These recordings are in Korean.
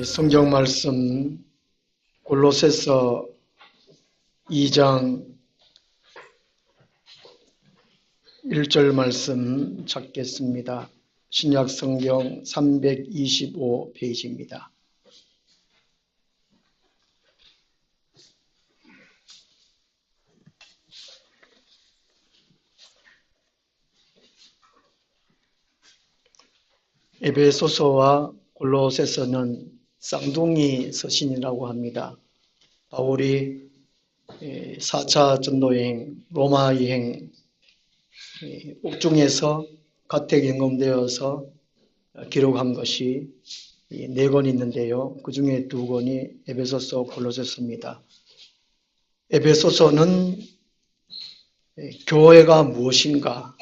성경 말씀 골로새서 2장 1절 말씀 찾겠습니다. 신약 성경 325페이지입니다. 에베소서와 골로새서는 쌍둥이 서신이라고 합니다. 바울이 4차 전도여행, 로마 여행 옥중에서 가택연금되어서 기록한 것이 4권 있는데요. 그 중에 2권이 에베소서, 골로새서입니다. 에베소서는 교회가 무엇인가,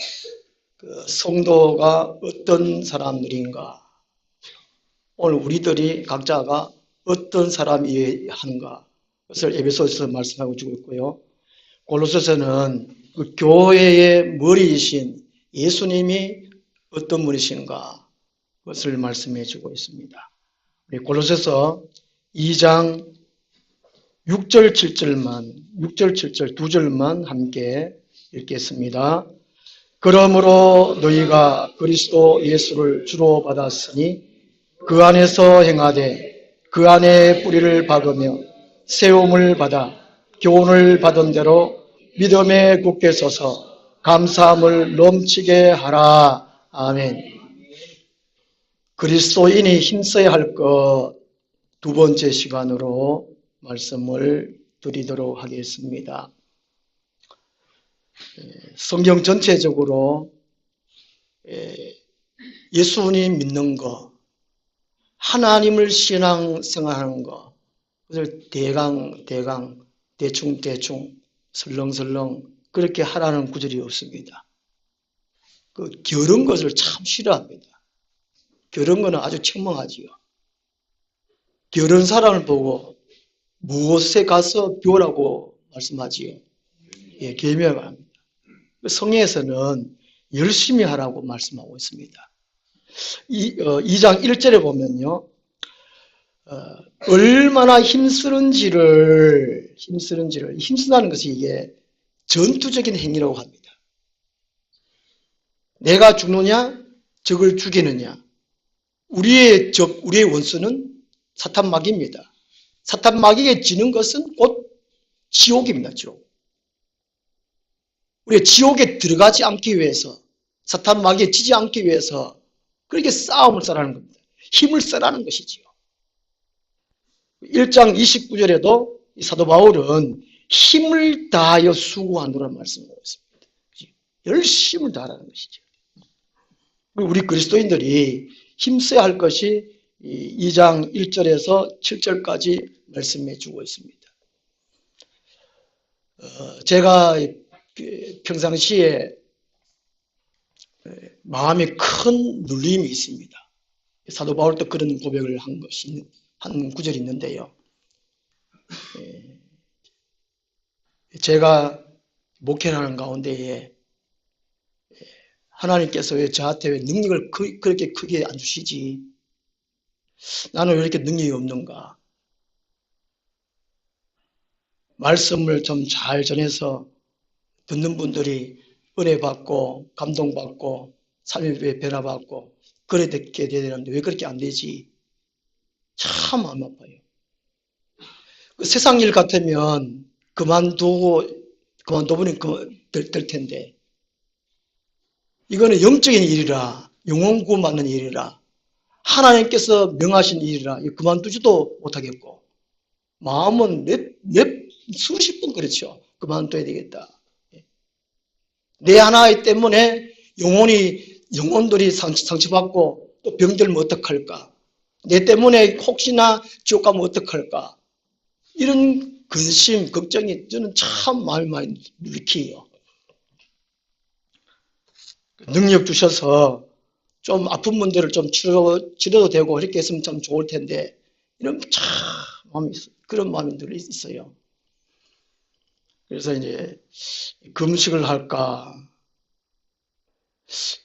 성도가 어떤 사람들인가, 오늘 우리들이 각자가 어떤 사람이어야 하는가, 그것을 에베소서에서 말씀하고 주고 있고요. 골로새서는 그 교회의 머리이신 예수님이 어떤 분이신가, 그것을 말씀해 주고 있습니다. 골로새서 2장 6절 7절 2절만 함께 읽겠습니다. 그러므로 너희가 그리스도 예수를 주로 받았으니 그 안에서 행하되 그 안에 뿌리를 박으며 세움을 받아 교훈을 받은 대로 믿음에 굳게 서서 감사함을 넘치게 하라. 아멘. 그리스도인이 힘써야 할 것 2번째 시간으로 말씀을 드리도록 하겠습니다. 성경 전체적으로 예수님 믿는 것, 하나님을 신앙생활하는 것, 그것을 대충 설렁설렁 그렇게 하라는 구절이 없습니다. 그 게으른 것을 참 싫어합니다. 게으른 것은 아주 책망하지요. 게으른 사람을 보고 무엇에 가서 배우라고 말씀하지요. 계명합니다. 성경에서는 열심히 하라고 말씀하고 있습니다. 2장 1절에 보면요, 얼마나 힘쓰다는 것이 이게 전투적인 행위라고 합니다. 내가 죽느냐, 적을 죽이느냐. 우리의 원수는 사탄 마귀입니다. 사탄 마귀에게 지는 것은 곧 지옥입니다. 지옥. 우리가 지옥에 들어가지 않기 위해서, 사탄 마귀에 지지 않기 위해서 그렇게 싸움을 써라는 겁니다. 힘을 써라는 것이지요. 1장 29절에도 사도 바울은 힘을 다하여 수고하노라는 말씀을 하고 있습니다. 열심을 다하라는 것이죠. 우리 그리스도인들이 힘써야 할 것이 2장 1절에서 7절까지 말씀해 주고 있습니다. 제가 평상시에 마음에 큰 눌림이 있습니다. 사도 바울도 그런 고백을 한 구절이 있는데요. 제가 목회를 하는 가운데에 하나님께서 왜 저한테 왜 능력을 그렇게 크게 안 주시지? 나는 왜 이렇게 능력이 없는가? 말씀을 좀 잘 전해서 듣는 분들이 은혜 받고 감동받고 삶의 변화받고 그렇게 돼야 되는데 왜 그렇게 안 되지? 참 마음 아파요. 세상 일 같으면 그만둬버리면 될 텐데, 이거는 영적인 일이라, 영혼 구원받는 일이라, 하나님께서 명하신 일이라 그만두지도 못하겠고, 마음은 수십 번 그렇죠. 그만둬야 되겠다. 내 하나 때문에 영혼들이 상처받고 또 병들면 어떡할까? 내 때문에 혹시나 지옥 가면 어떡할까? 이런 근심, 걱정이 저는 참 마음이 많이 눌리키요. 능력 주셔서 좀 아픈 분들을 좀 치료도 되고 이렇게 했으면 참 좋을 텐데, 이런 참 그런 마음이 늘 있어요. 그래서 이제 금식을 할까?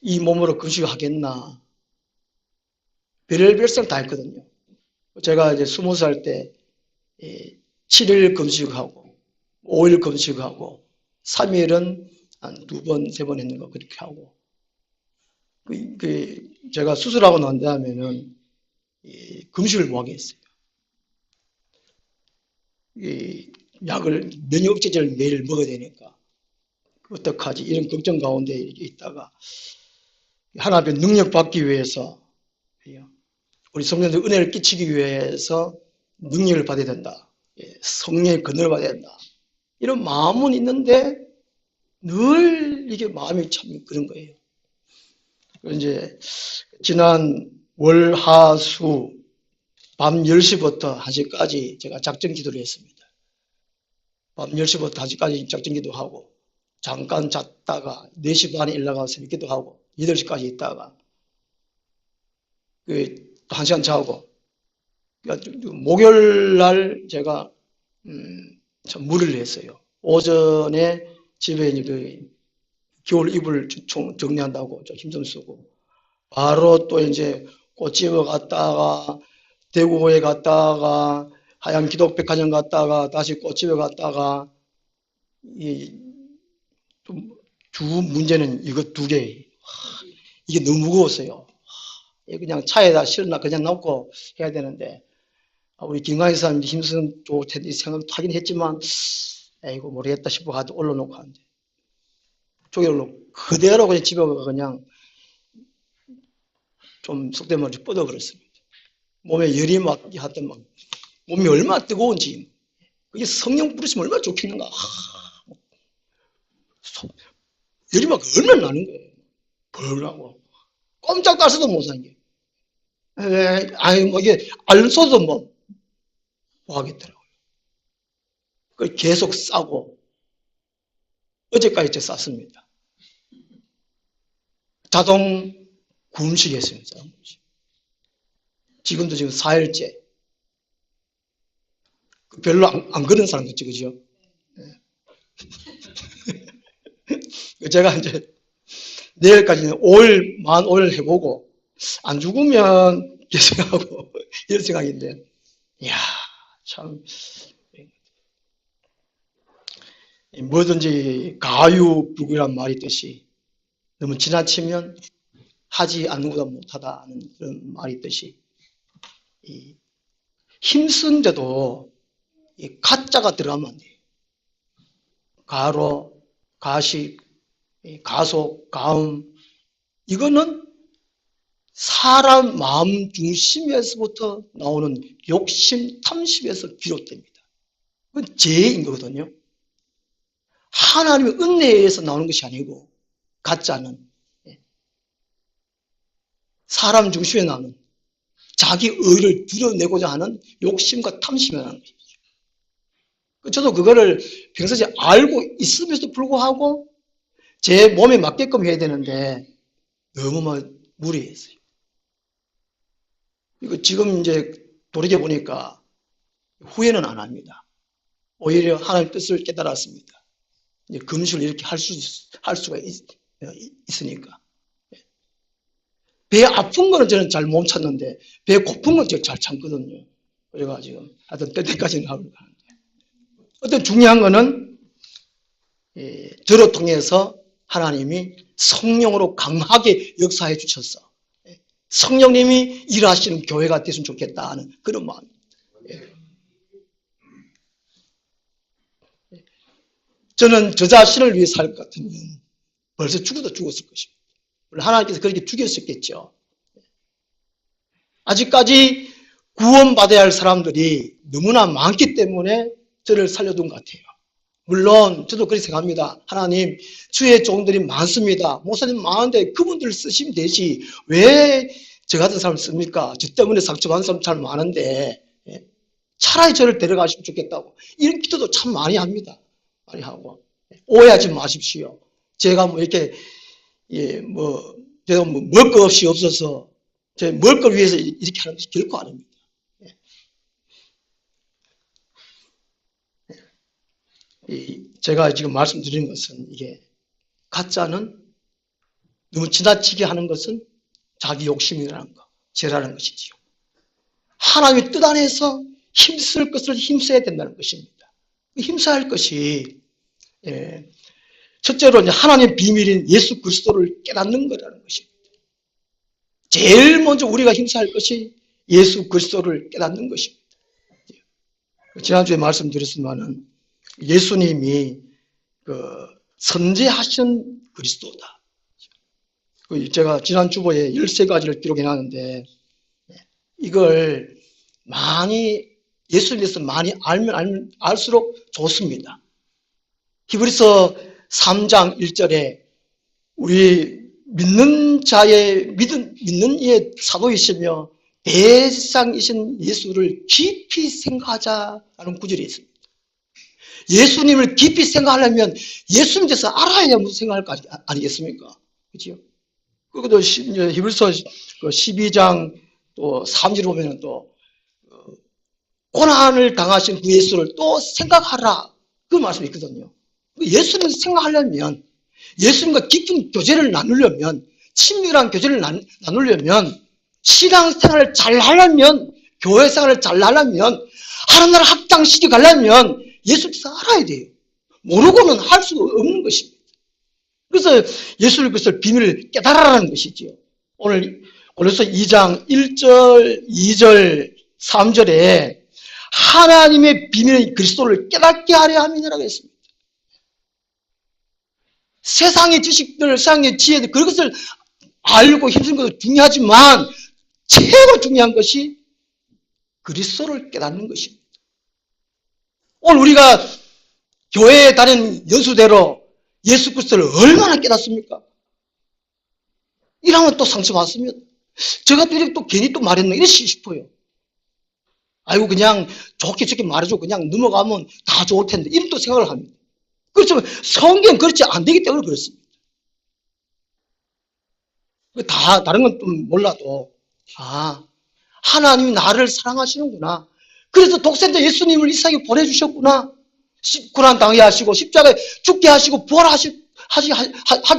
이 몸으로 금식을 하겠나? 별별 생각 다 했거든요. 제가 이제 20살 때 7일 금식하고 5일 금식하고 3일은 한 2번, 3번 했는 거 그렇게 하고 제가 수술하고 난 다음에는 금식을 못 하게 했어요. 약을 면역 억제제를 매일 먹어야 되니까 어떡하지 이런 걱정 가운데 이렇게 있다가 하나님의 능력 받기 위해서 우리 성령들 은혜를 끼치기 위해서 능력을 받아야 된다. 성령의 근원을 받아야 된다. 이런 마음은 있는데 늘 이게 마음이 참 그런 거예요. 이제 지난 월, 하, 수 밤 10시부터 1시까지 제가 작전 기도를 했습니다. 밤 10시부터 1시까지 작전 기도하고 잠깐 잤다가 4시 반에 일어나서 새벽 기도하고 8시까지 있다가 또 1시간 자고 목요일 날 제가 참 무리를 했어요. 오전에 집에 겨울 이불 정리한다고 좀 힘 좀 쓰고 바로 또 이제 꽃집에 갔다가 대구에 갔다가 하얀 기독백화점 갔다가 다시 꽃집에 갔다가 주 문제는 이거 2개 이게 너무 무거웠어요. 그냥 차에다 실어놔 그냥 놓고 해야 되는데 우리 김광희 사람이 힘쓰는 좋을 텐데 생각도 하긴 했지만 에이고 모르겠다 싶어 가지고 올려놓고 하는데 저기로 그대로 그냥 집에 가서 그냥 좀 속된 말로 뻗어버렸습니다. 몸에 열이 막 하여튼 막 몸이 얼마나 뜨거운지 그게 성령 부르시면 얼마나 좋겠는가. 열이 막 얼마나 나는 거예요. 벌라고 꼼짝 달서도 못 사는 게. 아니 뭐 이게 알서도 뭐 하겠더라고요. 그 계속 싸고 어제까지 저 쌌습니다. 자동 구음식 했습니다. 지금도 지금 4일째. 별로 안 그런 사람 같죠, 그죠? 제가 이제 내일까지는 5일, 만 5일 해보고 안 죽으면 계속하고 이런 생각인데, 이야, 참 뭐든지 가유불구란 말이 있듯이 너무 지나치면 하지 않는 것보다 못하다는 그런 말이 있듯이 힘쓴데도 가짜가 들어가면 안 돼요. 가로, 가식, 가속, 가음 이거는 사람 마음 중심에서부터 나오는 욕심, 탐심에서 비롯됩니다. 그건 죄인 거거든요. 하나님의 은혜에서 나오는 것이 아니고 가짜는 사람 중심에 나오는 자기 의를 드러내고자 하는 욕심과 탐심에 나오는 것이죠. 저도 그거를 평소에 알고 있음에도 불구하고 제 몸에 맞게끔 해야 되는데 너무 무리했어요. 이거 지금 이제 돌이켜보니까 후회는 안 합니다. 오히려 하나님의 뜻을 깨달았습니다. 이제 금식을 이렇게 할 수가 있으니까. 배 아픈 거는 저는 잘 못 참는데 배 고픈 건 제가 잘 참거든요. 그래가지고 하여튼 때까지는 하고 가는데 어떤 중요한 거는 저를 통해서 하나님이 성령으로 강하게 역사해 주셔서 성령님이 일하시는 교회가 됐으면 좋겠다 하는 그런 마음입니다. 저는 저 자신을 위해 살 것 같으면 벌써 죽어도 죽었을 것입니다. 물론 하나님께서 그렇게 죽였었겠죠. 아직까지 구원받아야 할 사람들이 너무나 많기 때문에 저를 살려둔 것 같아요. 물론 저도 그렇게 생각합니다. 하나님, 주의 종들이 많습니다. 목사님 많은데 그분들 쓰시면 되지. 왜 저 같은 사람 씁니까? 저 때문에 상처받는 사람 잘 많은데 차라리 저를 데려가시면 좋겠다고. 이런 기도도 참 많이 합니다. 많이 하고. 오해하지 마십시오. 제가 뭐 이렇게 제가 뭐 먹을 것 없이 없어서 제 먹을 걸 위해서 이렇게 하는 것이 결코 아닙니다. 제가 지금 말씀드리는 것은 이게 가짜는 너무 지나치게 하는 것은 자기 욕심이라는 거, 죄라는 것이지요. 하나님의 뜻 안에서 힘쓸 것을 힘써야 된다는 것입니다. 힘써야 할 것이 첫째로 이제 하나님의 비밀인 예수 그리스도를 깨닫는 거라는 것입니다. 제일 먼저 우리가 힘써야 할 것이 예수 그리스도를 깨닫는 것입니다. 지난주에 말씀드렸지만은 예수님이 선제하신 그리스도다. 제가 지난 주보에 13가지를 기록해놨는데 이걸 많이 예수에 대해서 많이 알면 알수록 좋습니다. 히브리서 3장 1절에 우리 믿는 이의 사도이시며 대상이신 예수를 깊이 생각하자라는 구절이 있습니다. 예수님을 깊이 생각하려면 예수님에 대해서 알아야 무슨 생각할 거 아니겠습니까? 그렇죠? 그리고 히브리서 12장 또 3절 보면 또 고난을 당하신 그 예수를 또 생각하라 그 말씀이 있거든요. 예수님을 생각하려면 예수님과 깊은 교제를 나누려면 친밀한 교제를 나누려면 신앙생활을 잘 하려면 교회생활을 잘 하려면 하나님 나라 확장시켜 가려면 예수를 알아야 돼요. 모르고는 할 수가 없는 것입니다. 그래서 예수를 그것을 비밀을 깨달아라는 것이죠. 오늘 고린도서 2장 1절, 2절, 3절에 하나님의 비밀인 그리스도를 깨닫게 하려 함이라고 했습니다. 세상의 지식들, 세상의 지혜들 그것을 알고 힘쓰는 것도 중요하지만 최고 중요한 것이 그리스도를 깨닫는 것입니다. 오늘 우리가 교회에 다니는 연수대로 예수 그리스도를 얼마나 깨닫습니까? 이러면 또 상처받습니다. 제가 또 괜히 또 말했나 이러시 싶어요. 아이고 그냥 좋게 좋게 말해주고 그냥 넘어가면 다 좋을 텐데 이런 또 생각을 합니다. 그렇지만 성경 그렇지 안 되기 때문에 그렇습니다. 다 다른 건 좀 몰라도 하나님이 나를 사랑하시는구나. 그래서 독생자 예수님을 이 세상에 보내주셨구나. 고난 당하게 하시고 십자가에 죽게 하시고 부활하게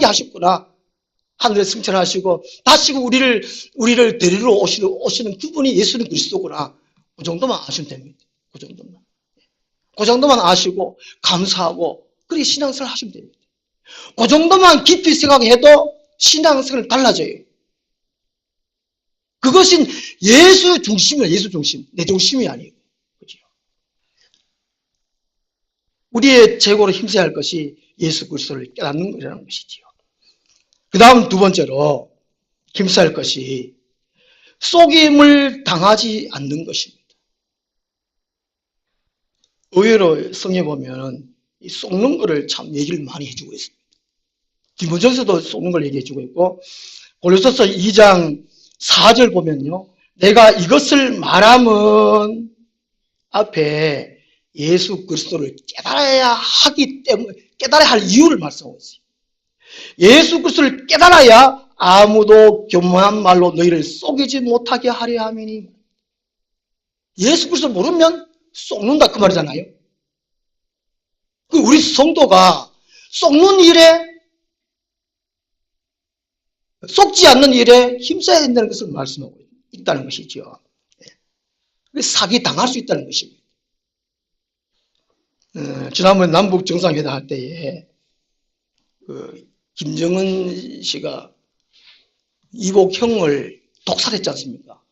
하셨구나. 하늘에 승천하시고 다시 우리를 데리러 오시는 그분이 예수님 그리스도구나. 그 정도만 아시면 됩니다. 그 정도만. 그 정도만 아시고 감사하고 그렇게 신앙생활 하시면 됩니다. 그 정도만 깊이 생각해도 신앙생활 달라져요. 그것은 예수 중심이에요. 예수 중심. 내 중심이 아니에요. 그죠? 우리의 최고로 힘써야 할 것이 예수 그리스도를 깨닫는 것이라는 것이지요. 그 다음 두 번째로 힘써야 할 것이 속임을 당하지 않는 것입니다. 의외로 성경에 보면 이 속는 거를 참 얘기를 많이 해주고 있습니다. 디모전서도 속는 걸 얘기해주고 있고 고린도서 2장 4절 보면요. 내가 이것을 말하면 앞에 예수 그리스도를 깨달아야 할 이유를 말씀하고 있어요. 예수 그리스도를 깨달아야 아무도 교만한 말로 너희를 속이지 못하게 하려 함이니. 예수 그리스도 모르면 속는다 그 말이잖아요. 우리 성도가 속는 일에 속지 않는 일에 힘써야 된다는 것을 말씀하고 있다는 것이죠. 사기 당할 수 있다는 것입니다. 지난번에 남북 정상회담 할 때에 김정은 씨가 이복 형을 독살했지 않습니까?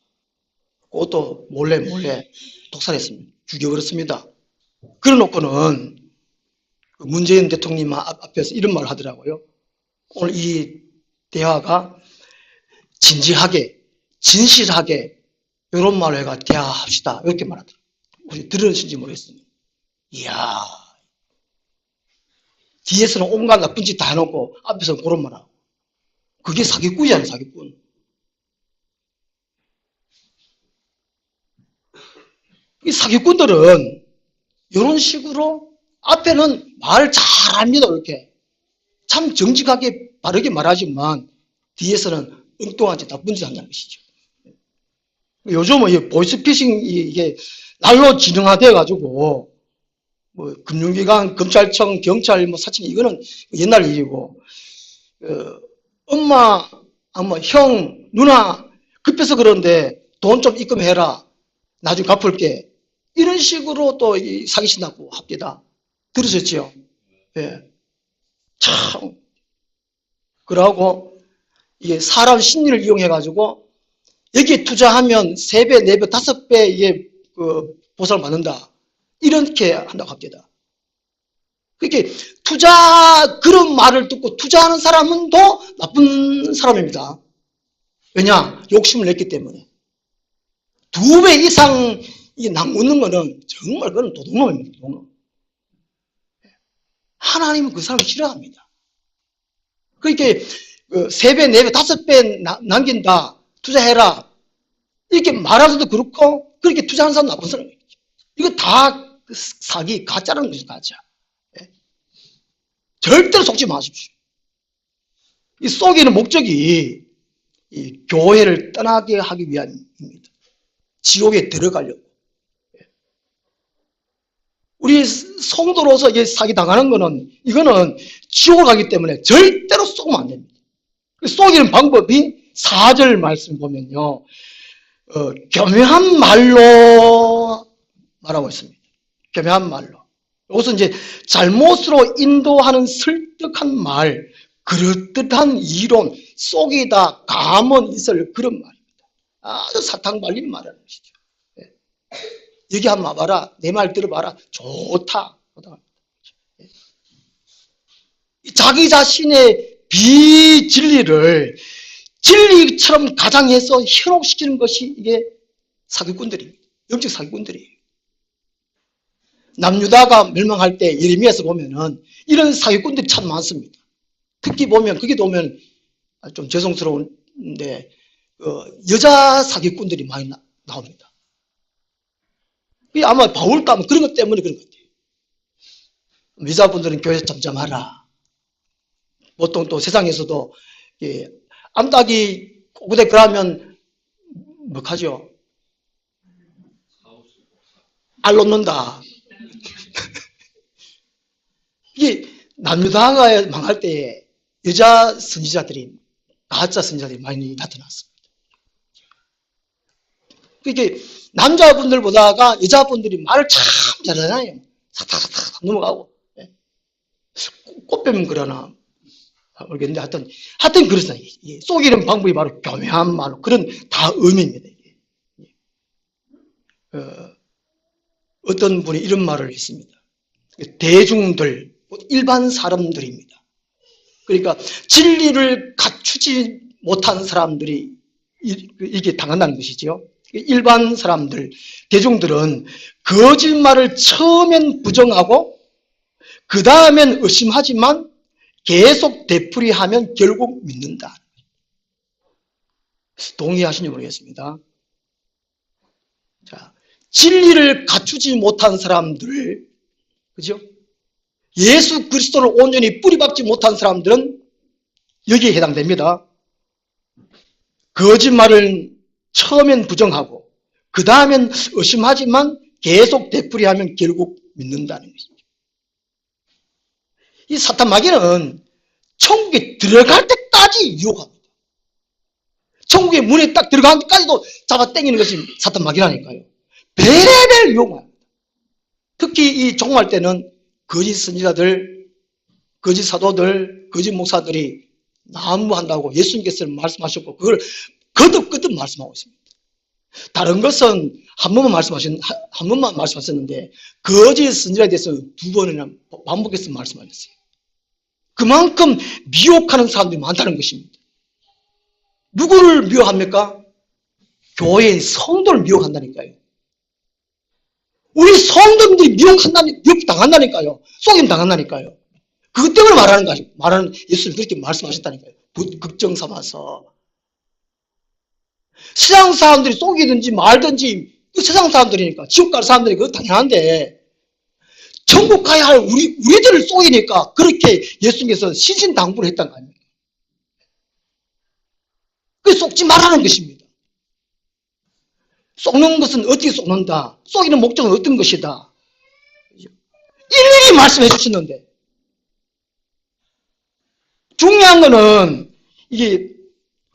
그것도 몰래 독살했습니다. 죽여버렸습니다. 그래놓고는 문재인 대통령 앞에서 이런 말을 하더라고요. 오늘 이 대화가 진지하게 진실하게 이런 말을 해가 대화합시다 이렇게 말하더라고요. 혹시 들으신지 모르겠습니다. 이야, 뒤에서는 온갖 나쁜 짓 다 해놓고 앞에서는 그런 말하고. 그게 사기꾼이잖아요. 사기꾼. 이 사기꾼들은 이런 식으로 앞에는 말 잘합니다. 이렇게 참 정직하게 바르게 말하지만 뒤에서는 엉뚱한 짓 나쁜 짓 한다는 것이죠. 요즘은 보이스피싱 이게 날로 진흥화돼 가지고 뭐 금융기관, 검찰청, 경찰, 사청 이거는 옛날 일이고 엄마, 형, 누나 급해서 그러는데 돈 좀 입금해라. 나중에 갚을게. 이런 식으로 또 사기친다고 합니다. 들으셨죠? 예. 참. 그러고 이게 사람 심리를 이용해가지고 여기에 투자하면 3배, 4배, 5배 이게 보상을 받는다. 이렇게 한다고 합니다. 그렇게 그런 말을 듣고 투자하는 사람은 더 나쁜 사람입니다. 왜냐? 욕심을 냈기 때문에. 2배 이상 이게 남는 거는 정말 그건 도둑놈입니다. 도둑놈. 하나님은 그 사람을 싫어합니다. 그렇게 3배, 4배, 5배 남긴다. 투자해라. 이렇게 말하서도 그렇고 그렇게 투자하는 사람 나쁜 사람이에요. 이거 다 사기, 가짜라는 것이 가짜. 절대로 속지 마십시오. 이 속이는 목적이 이 교회를 떠나게 하기 위함입니다. 지옥에 들어가려고. 우리 성도로서 이게 사기 당하는 거는 이거는 지옥을 가기 때문에 절대로 속으면 안 됩니다. 속이는 방법이 4절 말씀 보면요. 교묘한 말로 말하고 있습니다. 교묘한 말로. 이것은 이제 잘못으로 인도하는 설득한 말, 그럴듯한 이론, 속이다, 감은 있을 그런 말입니다. 아주 사탕 발린 말하는 것이죠. 여기 한번 와봐라. 내 말 들어봐라. 좋다. 자기 자신의 비진리를 진리처럼 가장해서 현혹시키는 것이 이게 사기꾼들입니다. 영적 사기꾼들이에요. 남유다가 멸망할 때 예레미야에서 보면은 이런 사기꾼들이 참 많습니다. 특히 보면 거기도 보면 좀 죄송스러운데 여자 사기꾼들이 많이 나옵니다. 아마 바울도 아마 그런 것 때문에 그런 것 같아요. 여자분들은 교회에서 잠잠하라. 보통 또 세상에서도 암탉이 꼬구대 그러면 뭐 하죠? 알 놓는다. 이게 남유다가 망할 때 여자 선지자들이 가짜 선지자들이 많이 나타났습니다. 이게 남자분들보다가 여자분들이 말을 참 잘하잖아요. 사탁사탁 넘어가고 꽃뱀 그러나 모르겠는데 하여튼 그렇습니다. 속이는 방법이 바로 교묘한 말로 그런 다 의미입니다. 어떤 분이 이런 말을 했습니다. 대중들, 일반 사람들입니다. 그러니까 진리를 갖추지 못한 사람들이 이게 당한다는 것이죠. 일반 사람들, 대중들은 거짓말을 처음엔 부정하고 그 다음엔 의심하지만 계속 되풀이하면 결국 믿는다. 동의하시는지 모르겠습니다. 자, 진리를 갖추지 못한 사람들, 그죠? 예수 그리스도를 온전히 뿌리박지 못한 사람들은 여기에 해당됩니다. 거짓말을 처음엔 부정하고 그 다음엔 의심하지만 계속 되풀이하면 결국 믿는다는 것이죠. 이 사탄 마귀는 천국에 들어갈 때까지 유혹합니다. 천국의 문에 딱 들어가는 데까지도 잡아 당기는 것이 사탄 마귀라니까요. 별의별 유혹합니다. 특히 이 종말 때는 거짓 선지자들, 거짓 사도들, 거짓 목사들이 난무한다고 예수님께서 말씀하셨고 그걸 거듭거듭 말씀하고 있습니다. 다른 것은 한 번만 말씀하셨는데 거짓 선지자에 대해서는 2번이나 반복해서 말씀하셨어요. 그만큼 미혹하는 사람들이 많다는 것입니다. 누구를 미혹합니까? 교회의 성도를 미혹한다니까요. 우리 성도들이 미혹당한다니까요. 속임 당한다니까요. 그것 때문에 말하는 예수님 그렇게 말씀하셨다니까요. 걱정 삼아서. 세상 사람들이 속이든지 말든지 그 세상 사람들이니까 지옥 갈 사람들이 그거 당연한데 천국 가야 할 우리들을 속이니까 그렇게 예수님께서 신신당부를 했다는 거 아닙니까? 그 속지 말라는 것입니다. 속는 것은 어떻게 속는다. 속이는 목적은 어떤 것이다. 일일이 말씀해 주시는데 중요한 거는 이게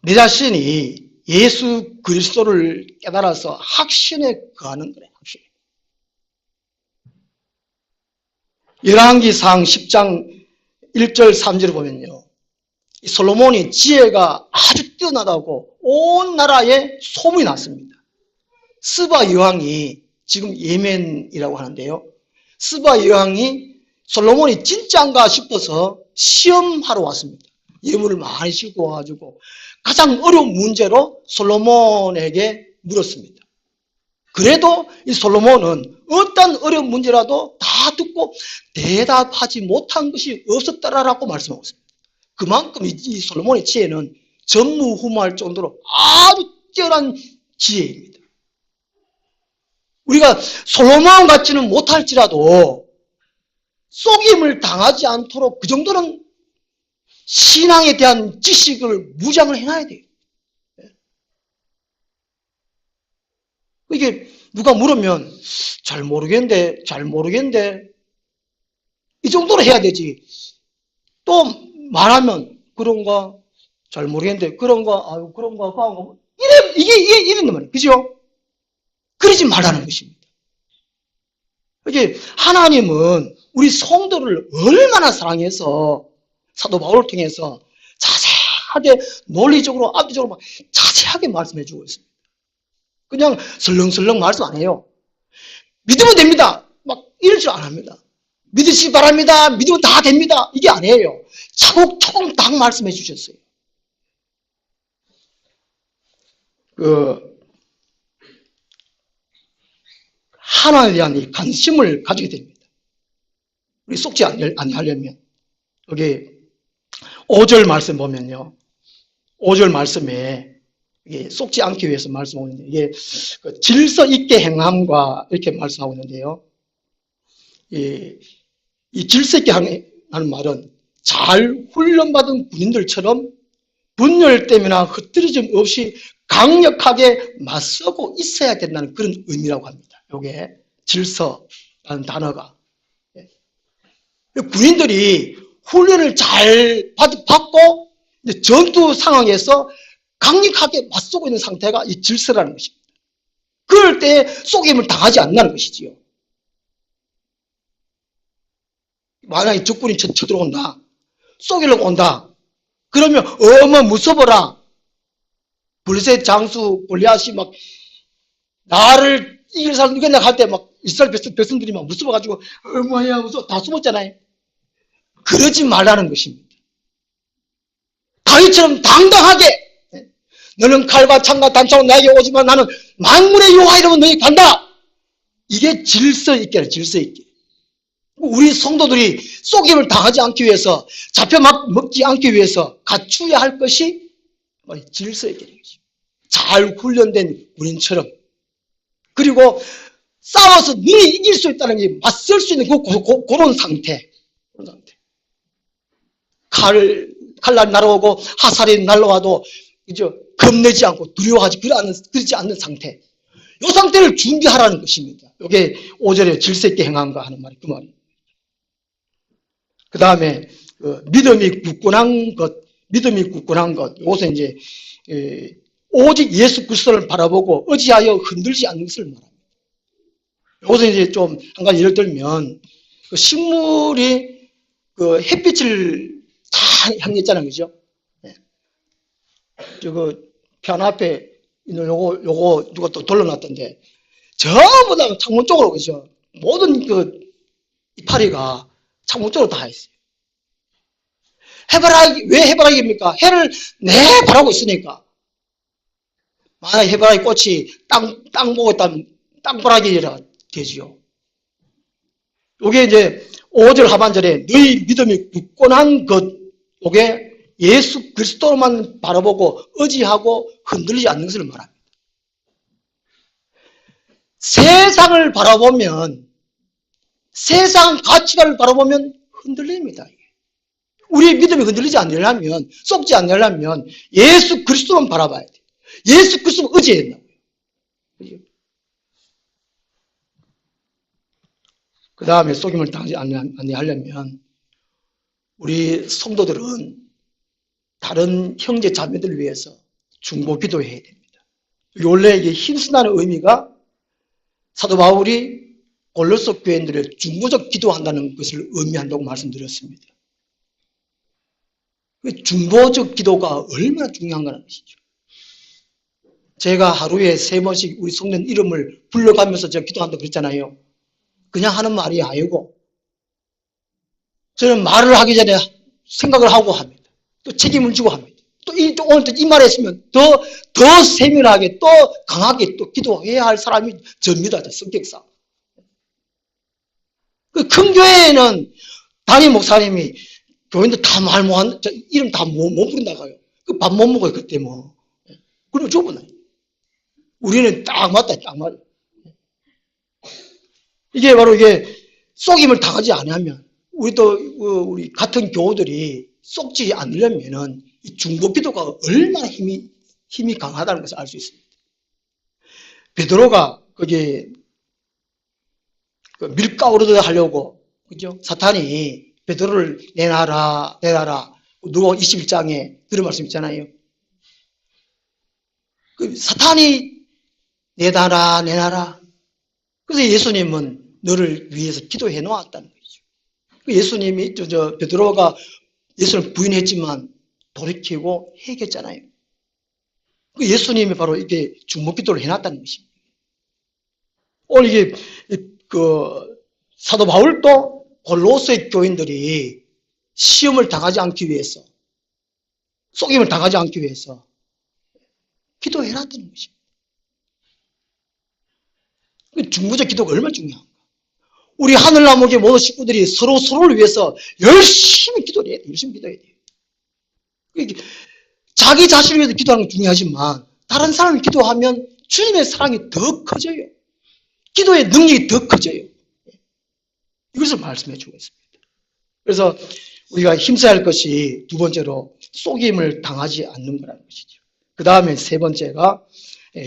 내 자신이 예수 그리스도를 깨달아서 확신에 거하는 거예요. 확신. 열왕기상 10장 1절 3절을 보면요, 솔로몬이 지혜가 아주 뛰어나다고 온 나라에 소문이 났습니다. 스바 여왕이, 지금 예멘이라고 하는데요, 스바 여왕이 솔로몬이 진짜인가 싶어서 시험하러 왔습니다. 예물을 많이 싣고 와가지고 가장 어려운 문제로 솔로몬에게 물었습니다. 그래도 이 솔로몬은 어떤 어려운 문제라도 다 듣고 대답하지 못한 것이 없었다라고 말씀하고 있습니다. 그만큼 이 솔로몬의 지혜는 전무후무할 정도로 아주 뛰어난 지혜입니다. 우리가 솔로몬 같지는 못할지라도 속임을 당하지 않도록 그 정도는 신앙에 대한 지식을 무장을 해놔야 돼요. 이게 누가 물으면 잘 모르겠는데 이 정도로 해야 되지. 또 말하면 그런가, 잘 모르겠는데 그런가, 아유 그런가, 이게 이런단 말이에요. 그죠? 그러지 말라는 것입니다. 이게 하나님은 우리 성도를 얼마나 사랑해서 사도 바울을 통해서 자세하게 논리적으로 앞뒤적으로 막 자세하게 말씀해 주고 있습니다. 그냥 설렁설렁 말씀 안 해요. 믿으면 됩니다. 막 이럴 줄 안 합니다. 믿으시기 바랍니다. 믿으면 다 됩니다. 이게 아니에요. 차곡차곡 딱 말씀해 주셨어요. 하나님에 대한 이 관심을 가지게 됩니다. 우리 속지 아니하려면 여기 5절 말씀 보면요, 5절 말씀에 이게 속지 않기 위해서 말씀하고 있는데, 이게 질서 있게 행함과 이렇게 말씀하고 있는데요, 이 질서 있게 하는 말은 잘 훈련받은 군인들처럼 분열됨이나 흩뜨려짐 없이 강력하게 맞서고 있어야 된다는 그런 의미라고 합니다. 이게 질서라는 단어가. 군인들이 훈련을 잘 받고 전투 상황에서 강력하게 맞서고 있는 상태가 이 질서라는 것입니다. 그럴 때 속임을 당하지 않는다는 것이지요. 만약에 적군이 쳐들어온다, 쏘기려고 온다, 그러면 어머 무서워라. 블레셋 장수 골리앗이 막 나를 이길 사람 이겼나 할 때 막 이스라엘 백성들이 막 무서워가지고 어머야 무서워 다 숨었잖아요. 그러지 말라는 것입니다. 다윗처럼 당당하게, 너는 칼과 창과 단창으로 나에게 오지만 나는 만군의 여호와 이름으로 너에게 간다. 이게 질서 있게, 질서 있게. 우리 성도들이 속임을 당하지 않기 위해서, 잡혀 먹지 않기 위해서 갖추어야 할 것이 질서 있게 되는 것입니다. 잘 훈련된 군인처럼, 그리고 싸워서 능히 이길 수 있다는 게 맞설 수 있는 그런 상태. 칼날 날아오고 화살이 날아와도 이제 겁내지 않고 그러지 않는 상태. 이 상태를 준비하라는 것입니다. 이게 5절에 질서 있게 행한가 하는 말이 그 말이에요. 그 다음에 믿음이 굳건한 것. 이것은 이제 오직 예수 그리스도를 바라보고 의지하여 흔들지 않는 것을 말합니다. 이것은 이제 좀 한 가지 예를 들면, 식물이 햇빛을 다 향했잖아요, 그죠? 네. 편 앞에 있는 요거 누가 또 돌려놨던데, 전부 다 창문 쪽으로, 그죠? 모든 이파리가 창문 쪽으로 다 있어요. 왜 해바라기입니까? 해를 바라고 있으니까. 만약에 해바라기 꽃이 땅 보고 있다면 땅바라기라 되지요. 요게 이제 5절 하반절에 너희 믿음이 굳건한 것, 요게 예수 그리스도로만 바라보고 의지하고 흔들리지 않는 것을 말합니다. 세상을 바라보면, 세상 가치관을 바라보면 흔들립니다. 우리의 믿음이 흔들리지 않으려면, 썩지 않으려면 예수 그리스도만 바라봐야 돼요. 예수 그리스도만 의지해야 된다고요. 그 다음에 속임을 당하지 않으려면 우리 성도들은 다른 형제 자매들을 위해서 중보 기도해야 됩니다. 원래 이게 힘쓰다는 의미가 사도 바울이 골로새 교인들의 중보적 기도한다는 것을 의미한다고 말씀드렸습니다. 중보적 기도가 얼마나 중요한가는 것이죠. 제가 하루에 3번씩 우리 성령 이름을 불러가면서 제가 기도한다고 그랬잖아요. 그냥 하는 말이 아니고 저는 말을 하기 전에 생각을 하고 합니다. 또 책임을 지고 합니다. 오늘 또 이 말에 있으면 더 세밀하게 또 강하게 또 기도해야 할 사람이 접니다. 성격상. 그 큰 교회에는 담임 목사님이 교인들 다 말 못한, 이름 다 못 부른다고요. 그 밥 못 먹어요, 그때 뭐. 그러면 좁아요. 우리는 딱 맞다, 딱 맞아. 이게 바로 이게 속임을 당하지 않으면, 우리 같은 교우들이 속지 않으려면은 이 중보 기도가 얼마나 힘이 강하다는 것을 알 수 있습니다. 베드로가 거기 밀가 오르듯 하려고, 그죠? 사탄이 베드로를 내놔라. 누가 21장에 그런 말씀 있잖아요. 그 사탄이 내놔라. 그래서 예수님은 너를 위해서 기도해 놓았다는 거죠. 예수님이, 베드로가 예수를 부인했지만 돌이키고 회개했잖아요. 예수님이 바로 이게 중보 기도를 해놨다는 것입니다. 오늘 이게, 사도 바울도 골로새 교인들이 시험을 당하지 않기 위해서, 속임을 당하지 않기 위해서 기도해놨다는 것입니다. 중보적 기도가 얼마나 중요한가. 우리 하늘나무교회 모든 식구들이 서로를 위해서 열심히 기도해야 돼요. 열심히 기도해야 돼요. 자기 자신을 위해서 기도하는 건 중요하지만 다른 사람이 기도하면 주님의 사랑이 더 커져요. 기도의 능력이 더 커져요. 이것을 말씀해 주고 있습니다. 그래서 우리가 힘써야 할 것이 두 번째로 속임을 당하지 않는 거라는 것이죠. 그 다음에 세 번째가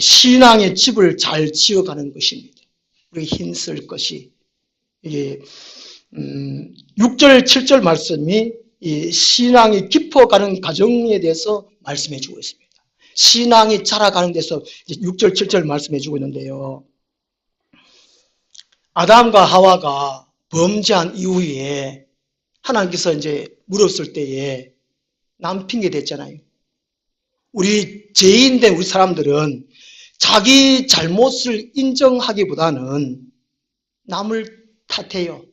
신앙의 집을 잘 지어가는 것입니다. 우리가 힘쓸 것이 이게 6절, 7절 말씀이 이 신앙이 깊어가는 과정에 대해서 말씀해 주고 있습니다. 신앙이 자라가는 데서 6절, 7절 말씀해 주고 있는데요. 아담과 하와가 범죄한 이후에 하나님께서 이제 물었을 때에 남 핑계 댔잖아요. 우리 죄인된 우리 사람들은 자기 잘못을 인정하기보다는 남을 탓해요.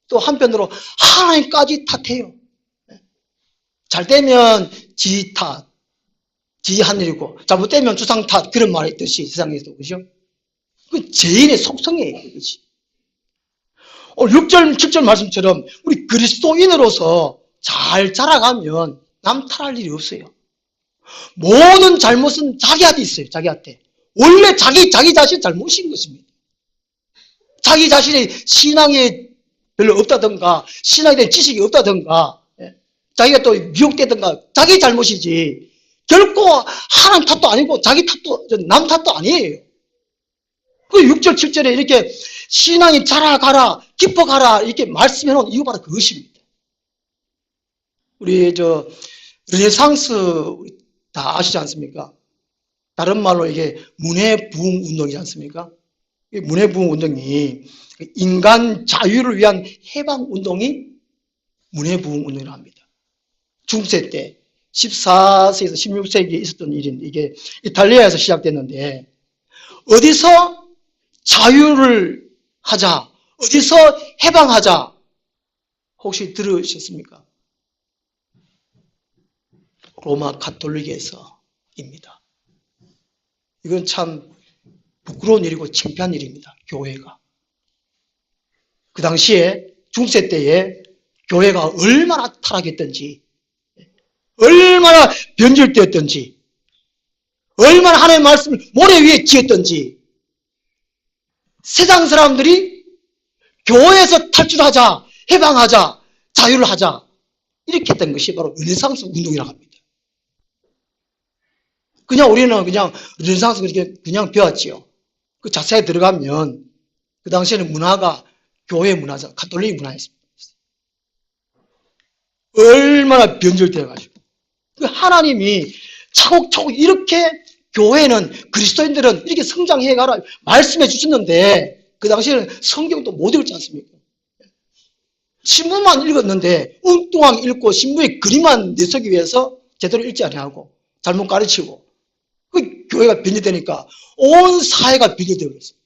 또 한편으로 하나님까지 탓해요. 잘 되면 지 탓, 지 하늘이고 잘못되면 주상 탓, 그런 말이 있듯이 세상에서, 그죠? 그 죄인의 속성이에요, 그것이. 6절, 7절 말씀처럼 우리 그리스도인으로서 잘 자라가면 남 탓할 일이 없어요. 모든 잘못은 자기한테 있어요, 자기한테. 원래 자기 자신 잘못인 것입니다. 자기 자신의 신앙이 별로 없다든가, 신앙에 대한 지식이 없다든가, 자기가 또 미혹되든가, 자기 잘못이지. 결코 하나님 탓도 아니고, 자기 탓도, 남 탓도 아니에요. 그 6절, 7절에 이렇게 신앙이 자라가라, 깊어가라, 이렇게 말씀해 놓은 이유 바로 그것입니다. 우리, 르네상스 다 아시지 않습니까? 다른 말로 이게 문해부흥 운동이지 않습니까? 이 문해부흥 운동이 인간 자유를 위한 해방 운동이 문해부흥 운동이라고 합니다. 중세 때 14세에서 16세기에 있었던 일인데 이게 이탈리아에서 시작됐는데 어디서 자유를 하자, 어디서 해방하자 혹시 들으셨습니까? 로마 가톨릭에서입니다. 이건 참 부끄러운 일이고 창피한 일입니다. 교회가. 그 당시에 중세 때에 교회가 얼마나 타락했던지, 얼마나 변질되었던지, 얼마나 하나님의 말씀을 모래 위에 지었던지, 세상 사람들이 교회에서 탈출하자, 해방하자, 자유를 하자, 이렇게 했던 것이 바로 르네상스 운동이라고 합니다. 그냥 우리는 그냥 르네상스 그냥 배웠지요. 그 자세히 들어가면 그 당시에는 문화가 교회 문화죠. 가톨릭 문화였습니다. 얼마나 변질되어가지고. 하나님이 차곡차곡 이렇게 교회는 그리스도인들은 이렇게 성장해 가라 말씀해 주셨는데 그 당시에는 성경도 못 읽지 않습니까? 신문만 읽었는데 엉뚱하게 읽고 신문에 그림만 내서기 위해서 제대로 읽지 아니하고 잘못 가르치고 그 교회가 빈리되니까 온 사회가 빈리되고 있어요.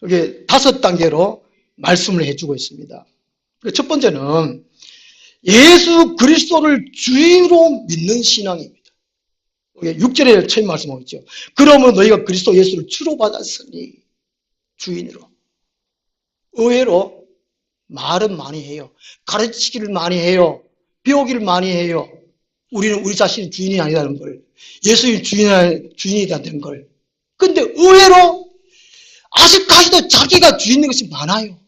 이게 5단계로 말씀을 해주고 있습니다. 첫 번째는 예수 그리스도를 주인으로 믿는 신앙입니다. 6절에 처음 말씀하고 있죠. 그러면 너희가 그리스도 예수를 주로 받았으니 주인으로. 의외로 말은 많이 해요. 가르치기를 많이 해요. 배우기를 많이 해요. 우리는 우리 자신이 주인이 아니라는 걸, 예수님 주인이라는 걸. 근데 의외로 아직까지도 자기가 주인인 것이 많아요.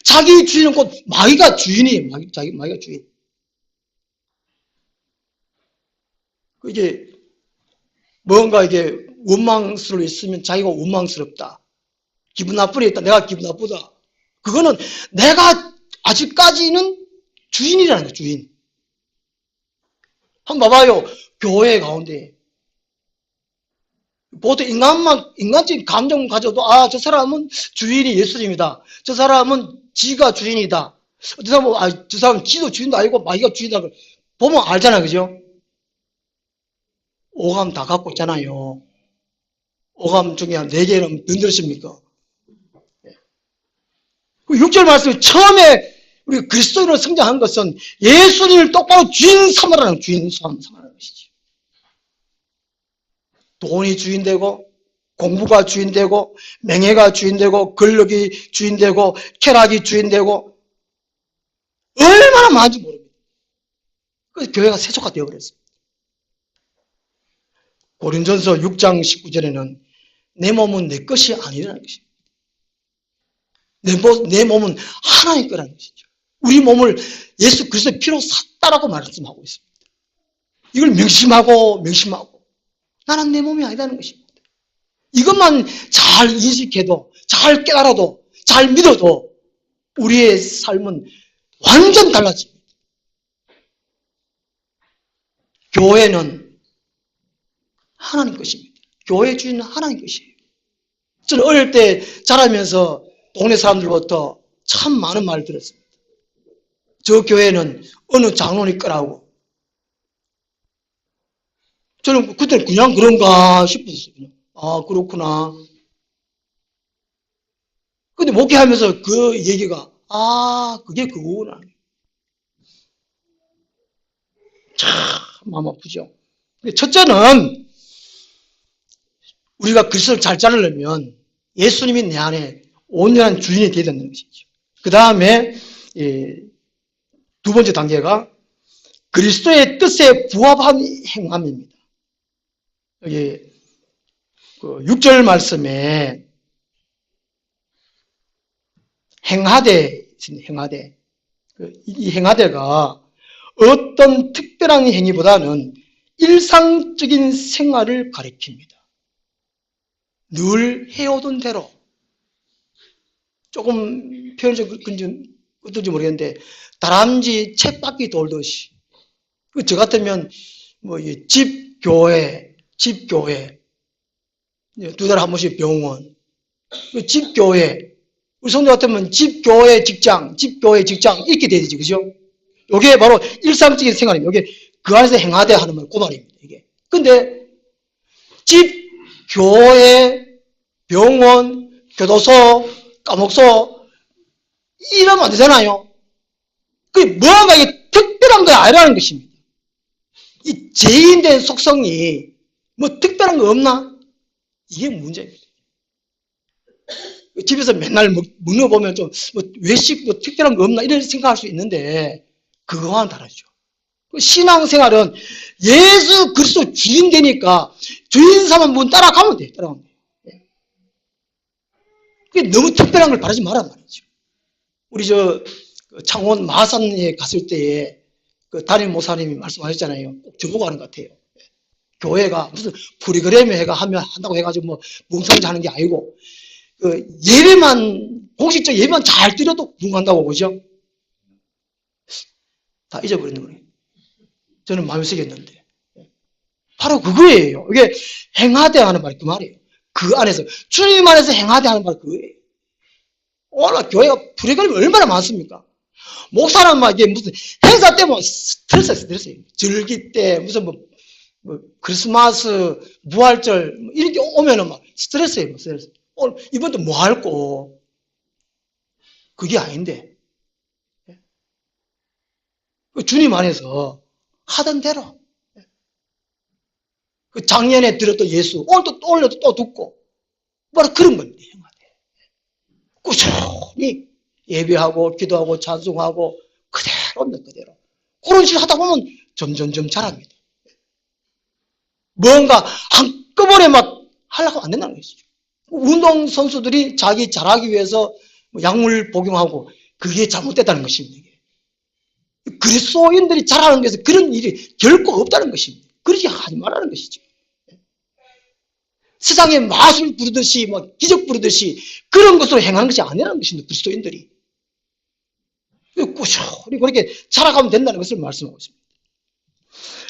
자기 주인은 곧 마귀가 주인이에요. 마귀가 주인. 이게 뭔가 이게 원망스러워 있으면 자기가 원망스럽다. 기분 나쁘게 했다. 내가 기분 나쁘다. 그거는 내가 아직까지는 주인이라는 거예요. 주인. 한번 봐봐요. 교회 가운데 보통 인간적인 감정 가져도 저 사람은 주인이 예수님이다. 저 사람은 지가 주인이다. 저 사람은 저 사람은 지도 주인도 아니고 마귀가 주인이다. 보면 알잖아요. 그죠? 오감 다 갖고 있잖아요. 오감 중에 한 4개는 변들으십니까? 6절 말씀에 처음에 우리 그리스도인으로 성장한 것은 예수님을 똑바로 주인 삼으라는 것이죠. 돈이 주인되고 공부가 주인되고 명예가 주인되고 권력이 주인되고 쾌락이 주인되고 얼마나 많은지 모릅니다. 그래서 교회가 세속화 되어버렸습니다. 고린전서 6장 19절에는 내 몸은 내 것이 아니라는 것입니다. 내 몸은 하나님 거라는 것이죠. 우리 몸을 예수 그리스도의 피로 샀다라고 말씀하고 있습니다. 이걸 명심하고 나는 내 몸이 아니라는 것입니다. 이것만 잘 인식해도, 잘 깨달아도, 잘 믿어도 우리의 삶은 완전 달라집니다. 교회는 하나님 것입니다. 교회 주인은 하나님 것이에요. 저는 어릴 때 자라면서 동네 사람들부터 참 많은 말을 들었습니다. 저 교회는 어느 장로님 거라고. 저는 그때는 그냥 그런가 싶었어요. 그렇구나. 근데 목회하면서 그 얘기가, 그게 그거구나. 참, 마음 아프죠. 첫째는, 우리가 그리스도를 잘 자르려면 예수님이 내 안에 온전한 주인이 되어야 된다는 것이죠. 그 다음에, 2번째 단계가 그리스도의 뜻에 부합한 행함입니다. 여기 6절 말씀에 행하되 있습니다. 행하되. 이 행하되가 어떤 특별한 행위보다는 일상적인 생활을 가리킵니다. 늘 해오던 대로. 조금 표현이 좀 어떤지 모르겠는데 다람쥐 쳇바퀴 돌듯이. 저 같으면 집 교회 2달에 한 번씩 병원, 집 교회. 우리 성도 같으면 집 교회 직장 이렇게 돼야 되지, 그죠? 이게 바로 일상적인 생활입니다. 이게 그 안에서 행하되 하는 말, 그 말입니다. 이게. 근데 집 교회, 병원, 교도소, 감옥소 이러면 안 되잖아요. 그게 뭔가 이게 특별한 거 아니라는 것입니다. 이 죄인된 속성이 특별한 거 없나? 이게 문제입니다. 집에서 맨날 먹는 거 보면 좀 외식 특별한 거 없나 이런 생각할 수 있는데 그거와는 다르죠. 신앙생활은 예수 그리스도 주인 되니까 주인 삼은 분 따라가면 돼. 그게 너무 특별한 걸 바라지 말란 말이죠. 우리 창원 마산에 갔을 때에 그 담임 목사님이 말씀하셨잖아요. 꼭 저보고 하는 것 같아요. 교회가 무슨 프로그램 한다고 해가지고 뭉성자 하는 게 아니고 공식적 예배만 잘 드려도 부흥한다고 보죠. 다 잊어버리는 거예요. 저는 마음에 쓰겠는데. 바로 그거예요. 이게 행하되 하는 말이 그 말이에요. 그 안에서, 주님 안에서 행하되 하는 말이 그거예요. 오늘 교회가 불행감이 얼마나 많습니까? 목사는 막 이게 무슨 행사 때 뭐 스트레스예요. 절기 때, 무슨 뭐 크리스마스, 부활절, 이렇게 오면은 막 스트레스예요. 스트레스. 오늘 이번도 뭐 할 거? 그게 아닌데. 주님 안에서 하던 대로. 그 작년에 들었던 예수, 오늘도 또 올려도 또 듣고. 바로 그런 겁니다. 꾸준히 예배하고, 기도하고, 찬송하고, 그대로입니다, 그대로. 그런 식으로 하다 보면 점점점 자랍니다. 뭔가 한꺼번에 막 하려고 안 된다는 것이죠. 운동선수들이 자기 잘하기 위해서 약물 복용하고, 그게 잘못됐다는 것입니다. 그리스도인들이 잘하는 것에서 그런 일이 결코 없다는 것입니다. 그렇게 하지 말라는 것이죠. 세상에 마술 부르듯이, 막 기적 부르듯이 그런 것으로 행하는 것이 아니라는 것입니다. 그리스도인들이. 꾸준히 그렇게 자라가면 된다는 것을 말씀하고 있습니다.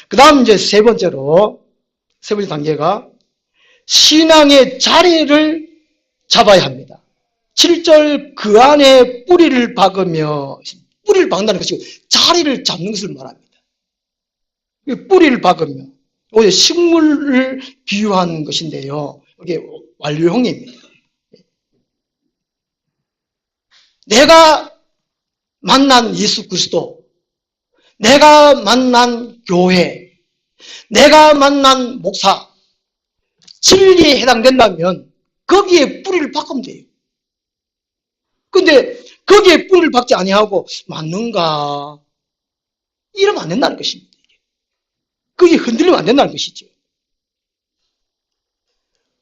그 다음 이제 세 번째 단계가 신앙의 자리를 잡아야 합니다. 7절 그 안에 뿌리를 박으며, 뿌리를 박는다는 것이고 자리를 잡는 것을 말합니다. 뿌리를 박으며, 오히려 식물을 비유한 것인데요. 이게 완료형입니다. 내가 만난 예수 그리스도, 내가 만난 교회, 내가 만난 목사, 진리에 해당된다면 거기에 뿌리를 박으면 돼요. 근데 거기에 뿌리를 박지 아니하고 맞는가? 이러면 안 된다는 것입니다. 그게 흔들리면 안 된다는 것이죠.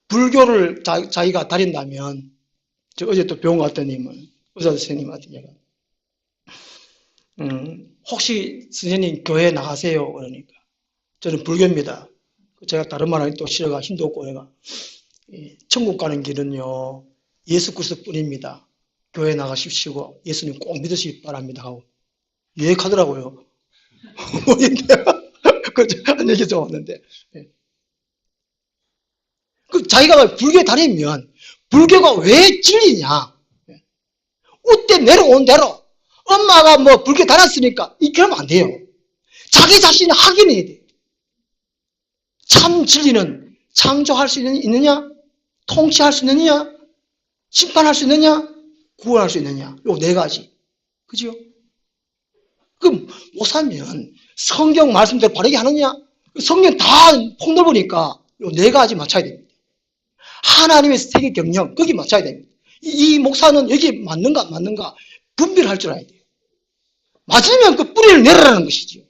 불교를 자기가 다닌다면, 저 어제 또 병원 갔더니 의사 선생님한테 제가 혹시 선생님 교회 나가세요? 그러니까 저는 불교입니다. 제가 다른 말 하기 또 싫어가 힘도 없고 내가 천국 가는 길은요 예수 그리스도 뿐입니다. 교회 나가십시오. 예수님 꼭 믿으시기 바랍니다 하고 예약하더라고요. 한 얘기 좀 왔는데 자기가 불교에 다니면 불교가 왜 진리냐? 웃대 내려온 대로 엄마가 뭐 불교 다녔으니까 이렇게 하면 안 돼요. 자기 자신이 확인해야 돼요. 참 진리는 창조할 수 있느냐? 통치할 수 있느냐? 심판할 수 있느냐? 구원할 수 있느냐? 요 네 가지. 그죠? 그럼 못 살면 성경 말씀대로 바르게 하느냐? 성경 다 폭넓으니까 요 네 가지 맞춰야 됩니다. 하나님의 세계 경영, 거기 맞춰야 됩니다. 이 목사는 여기 맞는가 분별할 줄 알아야 돼요. 맞으면 그 뿌리를 내라는 것이죠.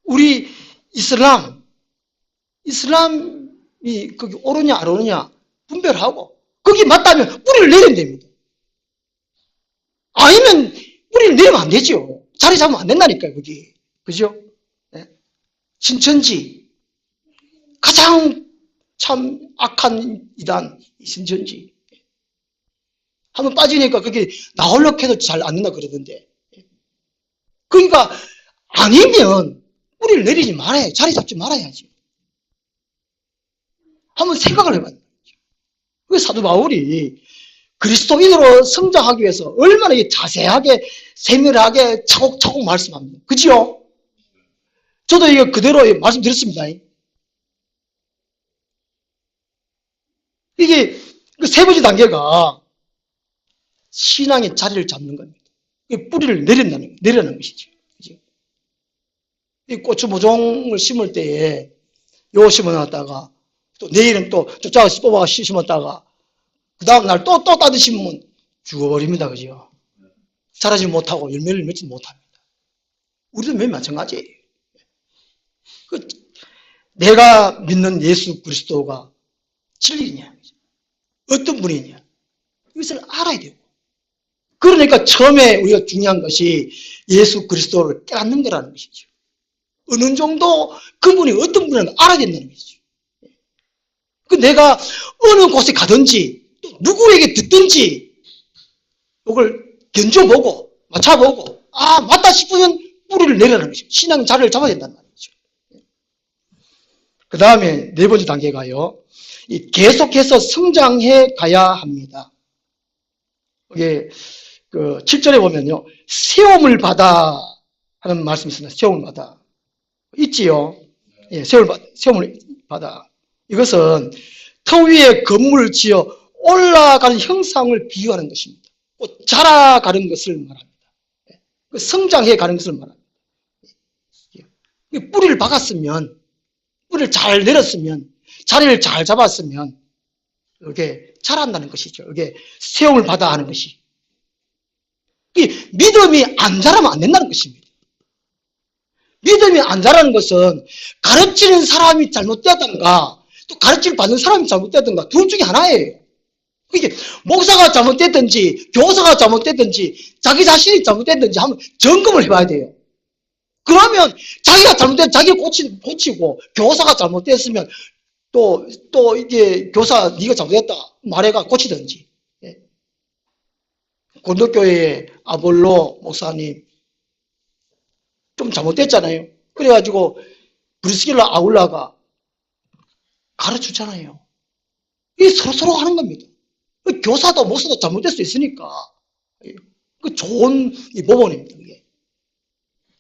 우리 이슬람이 거기 옳으냐 안 옳으냐 분별하고 거기 맞다면 뿌리를 내리면 됩니다. 아니면 뿌리를 내리면 안 되죠. 자리 잡으면 안 된다니까요, 거기. 그죠? 네? 신천지 가장 참 악한 이단 신천지 한번 빠지니까 그게 나오려고 해도 잘 안 된다 그러던데. 그러니까 아니면 뿌리를 내리지 말아야, 자리 잡지 말아야지. 한번 생각을 해봐요. 그 사도 바울이 그리스도인으로 성장하기 위해서 얼마나 자세하게 세밀하게 차곡차곡 말씀합니다. 그죠? 저도 이거 그대로 말씀드렸습니다. 이게 그 세 번째 단계가 신앙의 자리를 잡는 겁니다. 뿌리를 내리는 것이죠. 그죠? 이 고추 모종을 심을 때에 요 심어놨다가 또 내일은 또 쫓아가 뽑아가 심었다가 그 다음 날 또 따드시면 죽어버립니다. 그죠? 자라지 못하고 열매를 맺지 못합니다. 우리도 매일 마찬가지예요. 내가 믿는 예수 그리스도가 진리냐? 어떤 분이냐? 이것을 알아야 되고. 그러니까 처음에 우리가 중요한 것이 예수 그리스도를 깨닫는 거라는 것이죠. 어느 정도 그분이 어떤 분인지 알아야 된다는 것이죠. 내가 어느 곳에 가든지 또 누구에게 듣든지 이걸 견줘보고 맞춰보고 맞다 싶으면 뿌리를 내려는 것이죠. 신앙 자리를 잡아야 된다는 말이죠. 그 다음에 네 번째 단계가요. 계속해서 성장해 가야 합니다. 이게 그 7절에 보면요. 세움을 받아 하는 말씀이 있습니다. 세움을 받아. 있지요. 예, 세움을 받아. 이것은 터 위에 건물을 지어 올라가는 형상을 비유하는 것입니다. 자라가는 것을 말합니다. 성장해 가는 것을 말합니다. 뿌리를 박았으면, 뿌리를 잘 내렸으면, 자리를 잘 잡았으면 이게 자란다는 것이죠. 이게 세움을 받아 하는 것이. 믿음이 안 자라면 안 된다는 것입니다. 믿음이 안 자라는 것은 가르치는 사람이 잘못되었던가 또 가르침을 받는 사람이 잘못되었던가 둘 중에 하나예요. 이게 목사가 잘못됐든지 교사가 잘못됐든지 자기 자신이 잘못됐든지 한번 점검을 해봐야 돼요. 그러면 자기가 잘못된 자기가 고치고 교사가 잘못됐으면 또 이게 교사 네가 잘못됐다 말해가 고치든지. 고등교회의 아볼로 목사님 좀 잘못됐잖아요. 그래가지고 브리스길라 아울라가 가르치잖아요. 이게 서로 하는 겁니다. 교사도 목사도 잘못될 수 있으니까 그 좋은 모범입니다. 이게.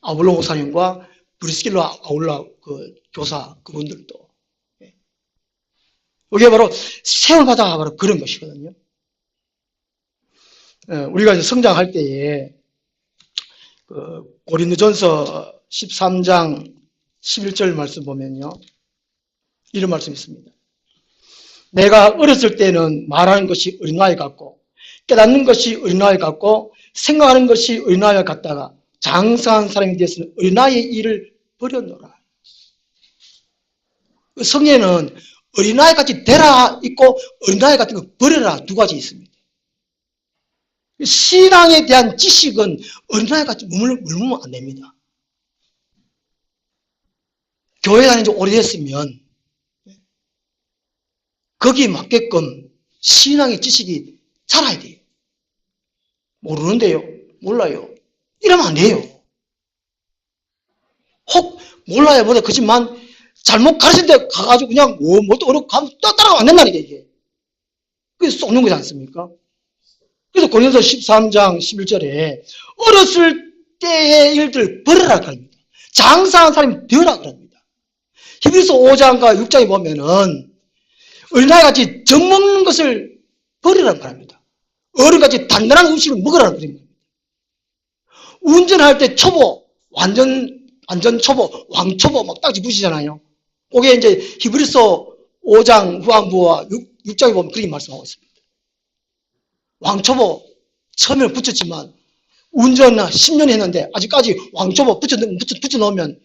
아볼로 목사님과 브리스길라 아울라 그 교사 그분들도 이게 바로 세월마다 바로 그런 것이거든요. 우리가 이제 성장할 때에 그 고린도전서 13장 11절 말씀 보면요. 이런 말씀이 있습니다. 내가 어렸을 때는 말하는 것이 어린아이 같고 깨닫는 것이 어린아이 같고 생각하는 것이 어린아이 같다가 장성한 사람이 되어서는 어린아이의 일을 버렸노라. 성경에는 어린아이 같이 되라 있고 어린아이 같은 거 버려라 두 가지 있습니다. 신앙에 대한 지식은 어린아이 같이 물으면 안 됩니다. 교회 다닌 지 오래됐으면 거기에 맞게끔 신앙의 지식이 자라야 돼요. 모르는데요. 몰라요. 이러면 안 돼요. 혹 몰라야 뭐다 그지만 잘못 가르친 데 가가지고 그냥 뭐또 어렵고 가면 또 따라가면 안 된다는 게 이게. 그래서 속는 거지 않습니까? 그래서 고린도서 13장 11절에 어렸을 때의 일들 버려라 그럽니다. 장사한 사람이 되어라 그럽니다. 히브리서 5장과 6장에 보면은 어린아이같이 젖먹는 것을 버리라는 말입니다. 어른같이 단단한 음식을 먹으라는 말입니다. 운전할 때 초보, 완전 초보, 왕초보 막 딱지 부시잖아요. 그게 이제 히브리서 5장 후반부와 6장에 보면 그렇게 말씀하고 있습니다. 왕초보 처음에 붙였지만 운전 10년 했는데 아직까지 왕초보 붙여 넣으면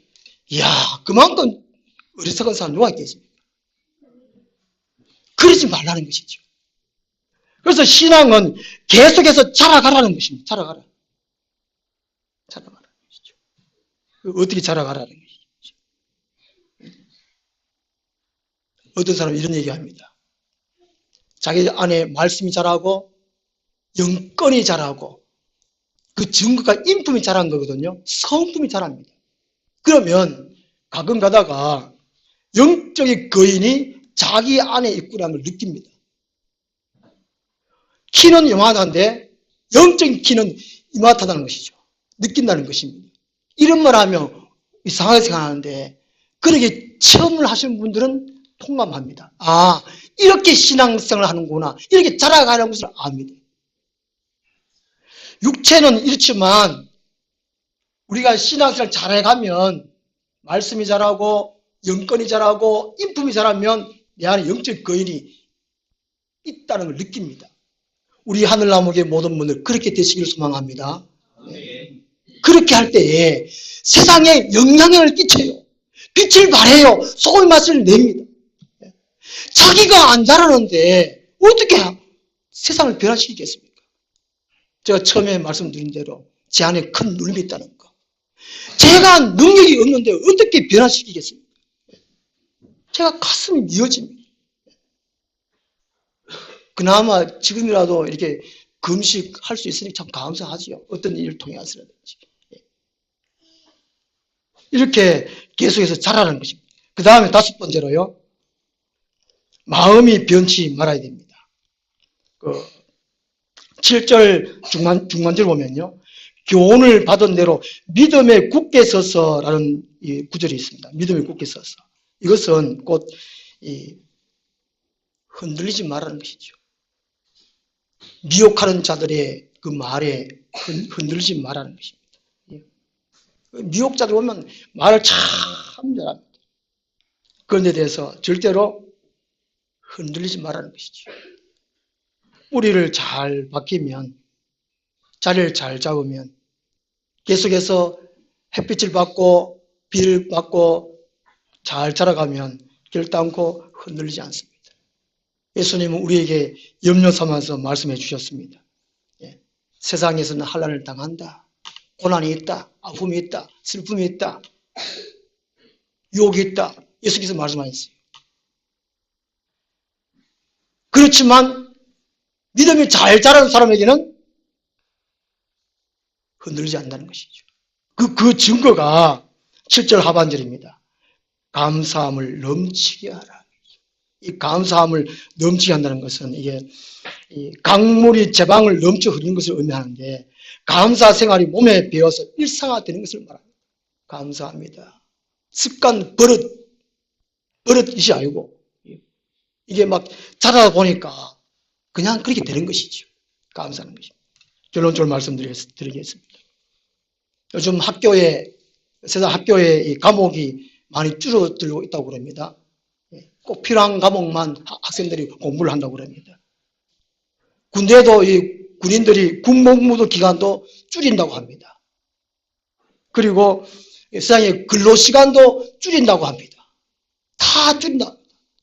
이야 그만큼 어리석은 사람 누가 있겠습니까? 그러지 말라는 것이죠. 그래서 신앙은 계속해서 자라가라는 것입니다. 자라가라는 것이죠. 어떻게 자라가라는 것이죠. 어떤 사람은 이런 얘기합니다. 자기 안에 말씀이 자라고 영권이 자라고 그 증거가 인품이 자란 거거든요. 성품이 자랍니다. 그러면 가끔 가다가 영적인 거인이 자기 안에 있구나는 걸 느낍니다. 키는 요만한데 영적인 키는 이만하다는 것이죠. 느낀다는 것입니다. 이런 말 하면 이상하게 생각하는데 그렇게 체험을 하시는 분들은 통감합니다. 아, 이렇게 신앙생활을 하는구나. 이렇게 자라가는 것을 압니다. 육체는 이렇지만 우리가 신앙생활을 잘해가면 말씀이 자라고 영권이 자라고 인품이 자라면 내 안에 영적 거인이 있다는 걸 느낍니다. 우리 하늘나무의 모든 분들 그렇게 되시기를 소망합니다. 그렇게 할 때에 세상에 영향력을 끼쳐요. 빛을 발해요. 소금의 맛을 냅니다. 자기가 안 자라는데 어떻게 세상을 변화시키겠습니까? 제가 처음에 말씀드린 대로 제 안에 큰 눌림이 있다는 거. 제가 능력이 없는데 어떻게 변화시키겠습니까? 제가 가슴이 미어집니다. 그나마 지금이라도 이렇게 금식할 수 있으니 참 감사하지요. 어떤 일을 통해서라든지. 이렇게 계속해서 자라는 것입니다. 그 다음에 5번째로요. 마음이 변치 말아야 됩니다. 7절 중간절 보면요. 교훈을 받은 대로 믿음에 굳게 서서라는 이 구절이 있습니다. 믿음에 굳게 서서. 이것은 곧 흔들리지 말라는 것이죠. 미혹하는 자들의 그 말에 흔들리지 말라는 것입니다. 미혹자들 보면 말을 참 잘합니다. 그런 데 대해서 절대로 흔들리지 말라는 것이죠. 뿌리를 잘 박히면, 자리를 잘 잡으면 계속해서 햇빛을 받고 비를 받고 잘 자라가면 결단코 흔들리지 않습니다. 예수님은 우리에게 염려 삼아서 말씀해 주셨습니다. 세상에서는 환난을 당한다. 고난이 있다. 아픔이 있다. 슬픔이 있다. 유혹이 있다. 예수께서 말씀하셨어요. 그렇지만 믿음이 잘 자라는 사람에게는 흔들리지 않는다는 것이죠. 그 증거가 7절 하반절입니다. 감사함을 넘치게 하라. 이 감사함을 넘치게 한다는 것은 이게 강물이 제방을 넘쳐 흐르는 것을 의미하는데 감사 생활이 몸에 배어서 일상화되는 것을 말합니다. 감사합니다. 습관, 버릇이 아니고 이게 막 자라다 보니까 그냥 그렇게 되는 것이죠. 감사하는 것입니다. 결론적으로 말씀드리겠습니다. 요즘 세상 학교에 이 과목이 많이 줄어들고 있다고 그럽니다. 꼭 필요한 과목만 학생들이 공부를 한다고 그럽니다. 군대도 이 군인들이 군복무도 기간도 줄인다고 합니다. 그리고 세상의 근로시간도 줄인다고 합니다. 다 줄인다.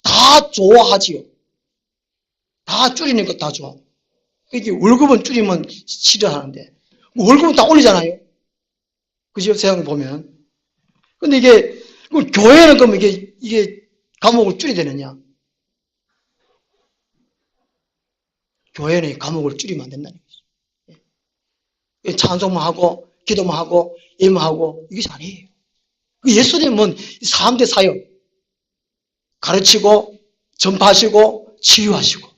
다 좋아하지요. 다 줄이는 것 다 좋아. 이게 월급은 줄이면 싫어하는데 월급은 다 올리잖아요. 그죠? 세상을 보면. 근데 이게 교회는 그럼 이게 과목을 줄여야 되느냐? 교회는 과목을 줄이면 안 된다는 거죠. 찬송만 하고 기도만 하고 예만 하고 이것이 아니에요. 예수님은 3대 사역 가르치고 전파하시고 치유하시고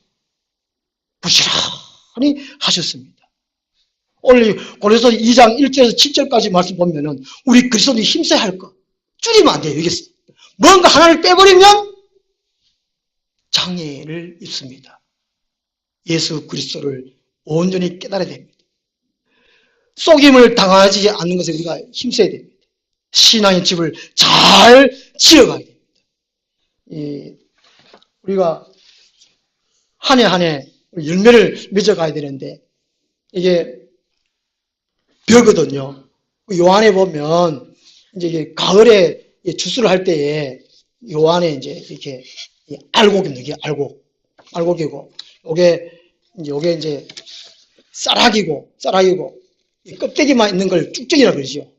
부지런히 하셨습니다. 오늘 고린도서 2장 1절에서 7절까지 말씀 보면은 우리 그리스도인이 힘써야 할 것 줄이면 안 돼요. 이게 뭔가 하나를 빼버리면 장애를 입습니다. 예수 그리스도를 온전히 깨달아야 됩니다. 속임을 당하지 않는 것에 우리가 힘써야 됩니다. 신앙의 집을 잘 지어가야 됩니다. 우리가 한 해 한 해 열매를 맺어가야 되는데 이게 벼거든요. 요한에 보면 이제 가을에 추수를 할 때에 요한에 이제 이렇게 알곡입니다. 이게 알곡이고 요게 이제 쌀학이고 이 껍데기만 있는 걸 쭉정이라고 그러죠.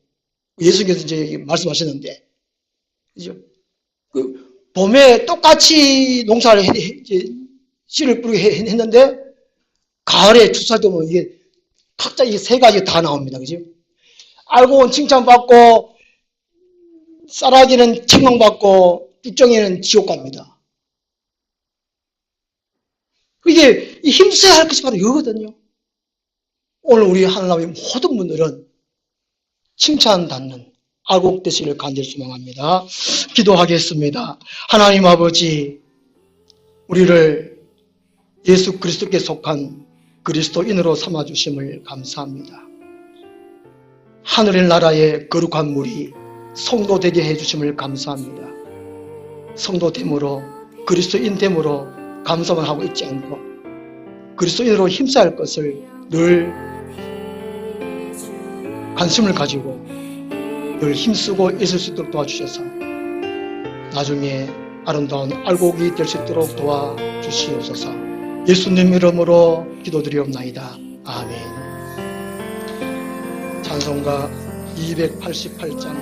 예수께서 이제 말씀하셨는데, 그죠? 봄에 똑같이 농사를 씨를 뿌리게 했는데 가을에 추수할 때 보면 이게 각자 이게 세 가지 다 나옵니다. 그죠? 알곡은 칭찬받고 쌀아기는 책망받고 쭉정이는 지옥 갑니다. 이게 힘써야 할 것이 바로 이거거든요. 오늘 우리 하나님의 모든 분들은 칭찬받는 알곡 되시기를 간절히 소망합니다. 기도하겠습니다. 하나님 아버지, 우리를 예수 그리스도께 속한 그리스도인으로 삼아주심을 감사합니다. 하늘의 나라의 거룩한 물이 성도 되게 해주심을 감사합니다. 성도됨으로 그리스도인됨으로 감사만 하고 있지 않고 그리스도인으로 힘써야 할 것을 늘 관심을 가지고 늘 힘쓰고 있을 수 있도록 도와주셔서 나중에 아름다운 알곡이 될 수 있도록 도와주시옵소서. 예수님 이름으로 기도드리옵나이다. 아멘. 찬송가 288장